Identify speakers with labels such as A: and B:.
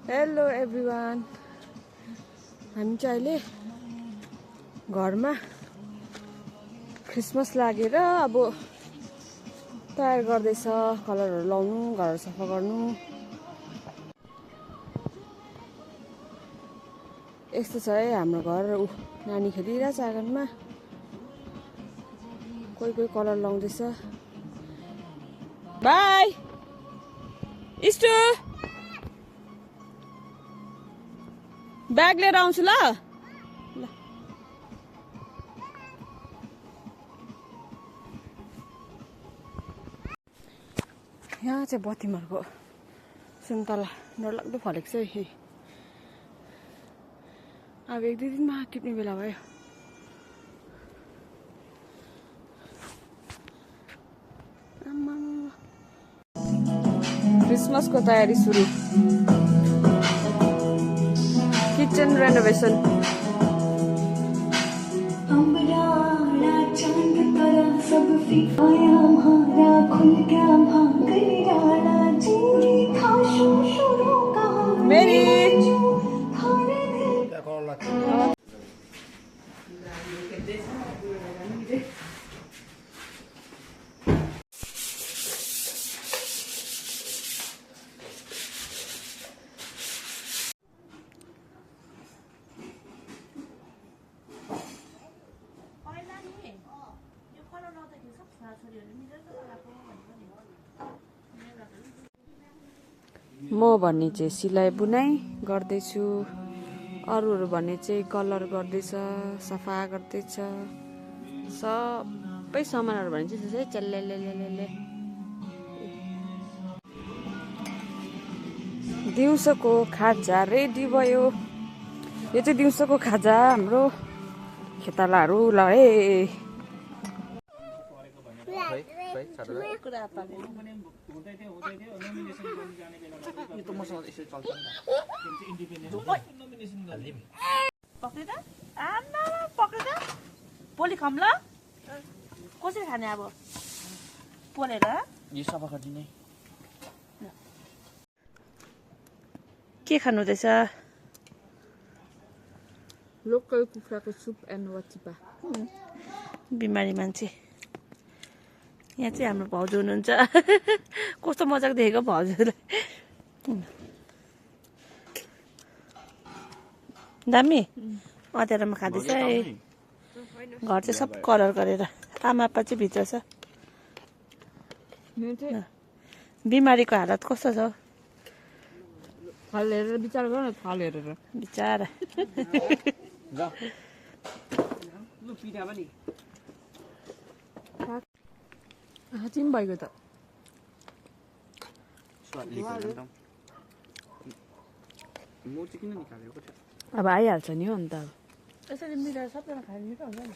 A: Hello everyone, हामी चाहिँ अहिले घरमा क्रिसमस लागेर अब तयार गर्दैछ। कलरहरू लाउनु, घरहरू सफा गर्नु। यस्तो छ है हाम्रो घर। नानी खेलिरहेछ आँगनमा, कोही कोही कलर लाउँदैछ। बाई इस्टु, ब्याग लिएर आउँछु ल। यहाँ चाहिँ बत्तीमारको सुन्तला डरलाग्दो फलेको छ है। अब 1-2 दिनमा टिप्ने बेला भयो। क्रिसमसको तयारी सुरु। Kitchen renovation. मेरी म भन्ने चाहिँ सिलाइ बुनाइ गर्दैछु, अरूहरू भन्ने चाहिँ कलर गर्दैछ, सफा गर्दैछ। सबै सामानहरू भने चाहिँ त्यसै चल्लेले। दिउँसोको खाजा रेडी भयो। यो चाहिँ दिउँसोको खाजा हाम्रो खेतालाहरू ल है।
B: पोली खम्ला कसरी खाने अब पोलेर
C: यो सफा गरिदिने।
B: के खानु हुँदैछ?
A: लोकल कुखुराको सुप एन्ड वाचिपा।
B: बिमारी मान्छे यहाँ चाहिँ हाम्रो भाउजू हुनुहुन्छ। कस्तो मजाक देखेको भाउजूलाई। दामी अँध्यारोमा खाँदैछ है। घर चाहिँ सब कलर गरेर। आमा आप्पा चाहिँ भित्र छ। बिमारीको हालत कस्तो छ?
A: फल हेरेर विचार गर न, फल हेरेर
B: बिचारा।
A: तिमी भइगयो त। अब आइहाल्छ नि हो अन्त। अब
B: यसरी मिलाएर सबजना खाएर मिठो हुन्छ नि।